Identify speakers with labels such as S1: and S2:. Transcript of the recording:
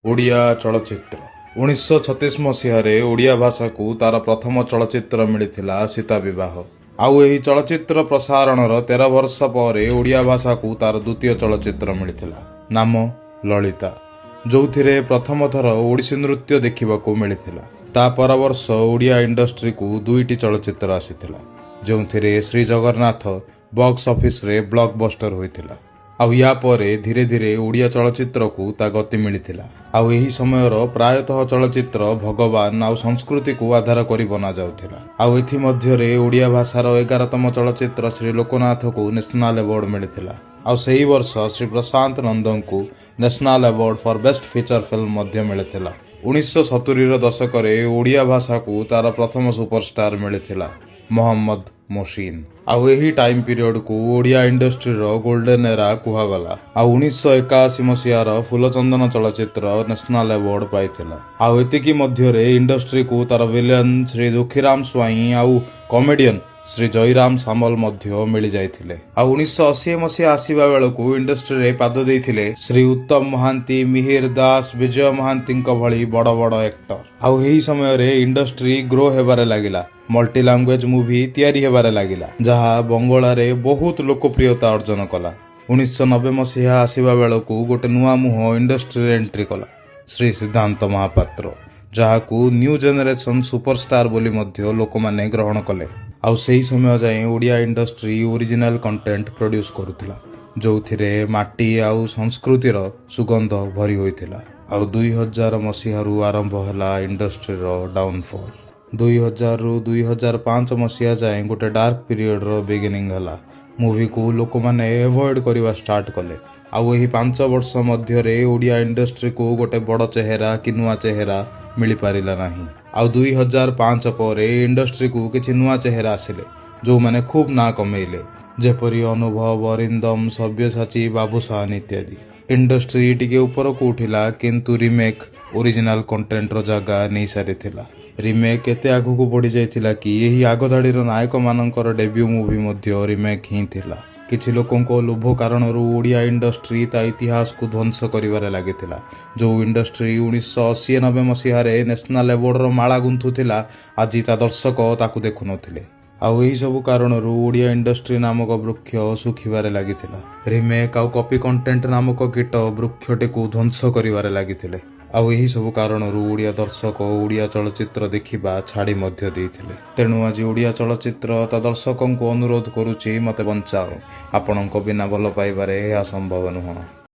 S1: ଓଡ଼ିଆ ଚଳଚ୍ଚିତ୍ର 1936 ମସିହାରେ ଓଡ଼ିଆ ଭାଷାକୁ ତାର ପ୍ରଥମ ଚଳଚ୍ଚିତ୍ର ମିଳିଥିଲା ସୀତା ବିବାହ। ଆଉ ଏହି ଚଳଚ୍ଚିତ୍ର ପ୍ରସାରଣର 13 ବର୍ଷ ପରେ ଓଡ଼ିଆ ଭାଷାକୁ ତାର ଦ୍ୱିତୀୟ ଚଳଚ୍ଚିତ୍ର ମିଳିଥିଲା, ନାମ ଲଳିତା, ଯେଉଁଥିରେ ପ୍ରଥମ ଥର ଓଡ଼ିଶୀ ନୃତ୍ୟ ଦେଖିବାକୁ ମିଳିଥିଲା। ତା ପର ବର୍ଷ ଓଡ଼ିଆ ଇଣ୍ଡଷ୍ଟ୍ରିକୁ ଦୁଇଟି ଚଳଚ୍ଚିତ୍ର ଆସିଥିଲା, ଯେଉଁଥିରେ ଶ୍ରୀ ଜଗନ୍ନାଥ ବକ୍ସ ଅଫିସରେ ବ୍ଲକବଷ୍ଟର ହୋଇଥିଲା। ଆଉ ୟା ପରେ ଧୀରେ ଧୀରେ ଓଡ଼ିଆ ଚଳଚ୍ଚିତ୍ରକୁ ତା ଗତି ମିଳିଥିଲା। ଆଉ ଏହି ସମୟର ପ୍ରାୟତଃ ଚଳଚ୍ଚିତ୍ର ଭଗବାନ ଆଉ ସଂସ୍କୃତିକୁ ଆଧାର କରି ବନାଯାଉଥିଲା। ଆଉ ଏଥିମଧ୍ୟରେ ଓଡ଼ିଆ ଭାଷାର 11ତମ ଚଳଚ୍ଚିତ୍ର ଶ୍ରୀ ଲୋକନାଥକୁ ନ୍ୟାସନାଲ ଆୱାର୍ଡ ମିଳିଥିଲା। ଆଉ ସେହି ବର୍ଷ ଶ୍ରୀ ପ୍ରଶାନ୍ତ ନନ୍ଦଙ୍କୁ ନ୍ୟାସନାଲ ଆୱାର୍ଡ ଫର ବେଷ୍ଟ ଫିଚର ଫିଲ୍ମ ମଧ୍ୟ ମିଳିଥିଲା। 1970ର ଦଶକରେ ଓଡ଼ିଆ ଭାଷାକୁ ତାର ପ୍ରଥମ ସୁପରଷ୍ଟାର ମିଳିଥିଲା, ମହମ୍ମଦ ମୋସିନ। ଆଉ ଏହି ଟାଇମ୍ ପିରିୟଡକୁ ଓଡ଼ିଆ ଇଣ୍ଡଷ୍ଟ୍ରିର ଗୋଲ୍ଡେନ୍ ଏରା କୁହାଗଲା। ଆଉ 1981 ମସିହାର ଫୁଲଚନ୍ଦନ ଚଳଚ୍ଚିତ୍ର ନ୍ୟାସନାଲ ଆୱାର୍ଡ ପାଇଥିଲା। ଆଉ ଏତିକି ମଧ୍ୟରେ ଇଣ୍ଡଷ୍ଟ୍ରିକୁ ତାର ଭିଲିୟନ ଶ୍ରୀ ଦୁଃଖୀରାମ ସ୍ୱାଇଁ ଆଉ କମେଡିଆନ ଶ୍ରୀ ଜୟରାମ ସାମଲ ମଧ୍ୟ ମିଳିଯାଇଥିଲେ। ଆଉ 1980 ମସିହା ଆସିବା ବେଳକୁ ଇଣ୍ଡଷ୍ଟ୍ରିରେ ପାଦ ଦେଇଥିଲେ ଶ୍ରୀ ଉତ୍ତମ ମହାନ୍ତି, ମିହିର ଦାସ, ବିଜୟ ମହାନ୍ତିଙ୍କ ଭଳି ବଡ଼ ବଡ଼ ଆକ୍ଟର। ଆଉ ଏହି ସମୟରେ ଇଣ୍ଡଷ୍ଟ୍ରି ଗ୍ରୋ ହେବାରେ ଲାଗିଲା। ମଲ୍ଟି ଲାଙ୍ଗୁଏଜ ମୁଭି ତିଆରି ହେବାରେ ଲାଗିଲା, ଯାହା ବଙ୍ଗଳାରେ ବହୁତ ଲୋକପ୍ରିୟତା ଅର୍ଜନ କଲା। 1990 ମସିହା ଆସିବା ବେଳକୁ ଗୋଟେ ନୂଆ ମୁହଁ ଇଣ୍ଡଷ୍ଟ୍ରିରେ ଏଣ୍ଟ୍ରି କଲା, ଶ୍ରୀ ସିଦ୍ଧାନ୍ତ ମହାପାତ୍ର, ଯାହାକୁ ନ୍ୟୁ ଜେନେରେସନ ସୁପରଷ୍ଟାର ବୋଲି ମଧ୍ୟ ଲୋକମାନେ ଗ୍ରହଣ କଲେ। ଆଉ ସେହି ସମୟ ଯାଏଁ Odia industry original content produce କରୁଥିଲା, ଯେଉଁଥିରେ ମାଟି ଆଉ ସଂସ୍କୃତିର ସୁଗନ୍ଧ ଭରି ହୋଇଥିଲା। ଆଉ 2000 ମସିହାରୁ ଆରମ୍ଭ ହେଲା ଇଣ୍ଡଷ୍ଟ୍ରିର ଡାଉନଫଲ୍। 2000ରୁ 2005 ମସିହା ଯାଏଁ ଗୋଟେ ଡାର୍କ ପିରିୟଡର ବିଗିନିଂ ହେଲା। ମୁଭିକୁ ଲୋକମାନେ ଏଭଏଡ କରିବା ଷ୍ଟାର୍ଟ କଲେ। ଆଉ ଏହି 5 ବର୍ଷ ମଧ୍ୟରେ ଓଡ଼ିଆ ଇଣ୍ଡଷ୍ଟ୍ରିକୁ ଗୋଟେ ବଡ଼ ଚେହେରା କି ନୂଆ ଚେହେରା ମିଳିପାରିଲା ନାହିଁ। ଆଉ 2005 ପରେ ଇଣ୍ଡଷ୍ଟ୍ରିକୁ କିଛି ନୂଆ ଚେହେରା ଆସିଲେ, ଯେଉଁମାନେ ଖୁବ୍ ନାଁ କମେଇଲେ, ଯେପରି ଅନୁଭବ, ଅରିନ୍ଦମ, ସବ୍ୟସାଚୀ, ବାବୁସାନ ଇତ୍ୟାଦି। ଇଣ୍ଡଷ୍ଟ୍ରି ଟିକେ ଉପରକୁ ଉଠିଲା, କିନ୍ତୁ ରିମେକ୍ ଓରିଜିନାଲ କଣ୍ଟେଣ୍ଟର ଜାଗା ନେଇସାରିଥିଲା। ରିମେକ୍ ଏତେ ଆଗକୁ ବଢ଼ି ଯାଇଥିଲା କି ଏହି ଆଗଧାଡ଼ିର ନାୟକମାନଙ୍କର ଡେବ୍ୟୁ ମୁଭି ମଧ୍ୟ ରିମେକ୍ ହିଁ ଥିଲା। କିଛି ଲୋକଙ୍କ ଲୋଭ କାରଣରୁ ଓଡ଼ିଆ ଇଣ୍ଡଷ୍ଟ୍ରି ତା ଇତିହାସକୁ ଧ୍ୱଂସ କରିବାରେ ଲାଗିଥିଲା। ଯେଉଁ ଇଣ୍ଡଷ୍ଟ୍ରି 1980-90 ମସିହାରେ ନ୍ୟାସନାଲ ଆୱାର୍ଡର ମାଳା ଗୁନ୍ଥୁଥିଲା, ଆଜି ତା ଦର୍ଶକ ତାକୁ ଦେଖୁନଥିଲେ। ଆଉ ଏହିସବୁ କାରଣରୁ ଓଡ଼ିଆ ଇଣ୍ଡଷ୍ଟ୍ରି ନାମକ ବୃକ୍ଷ ଶୁଖିବାରେ ଲାଗିଥିଲା। ରିମେକ୍ ଆଉ କପି କଣ୍ଟେଣ୍ଟ ନାମକ କୀଟ ବୃକ୍ଷଟିକୁ ଧ୍ୱଂସ କରିବାରେ ଲାଗିଥିଲେ। ଆଉ ଏହି ସବୁ କାରଣରୁ ଓଡ଼ିଆ ଦର୍ଶକ ଓଡ଼ିଆ ଚଳଚ୍ଚିତ୍ର ଦେଖିବା ଛାଡ଼ି ମଧ୍ୟ ଦେଇଥିଲେ। ତେଣୁ ଆଜି ଓଡ଼ିଆ ଚଳଚ୍ଚିତ୍ର ତା ଦର୍ଶକଙ୍କୁ ଅନୁରୋଧ କରୁଛି, ମୋତେ ବଞ୍ଚାଅ। ଆପଣଙ୍କ ବିନା ଭଲ ପାଇବାରେ ଏହା ସମ୍ଭବ ନୁହଁ।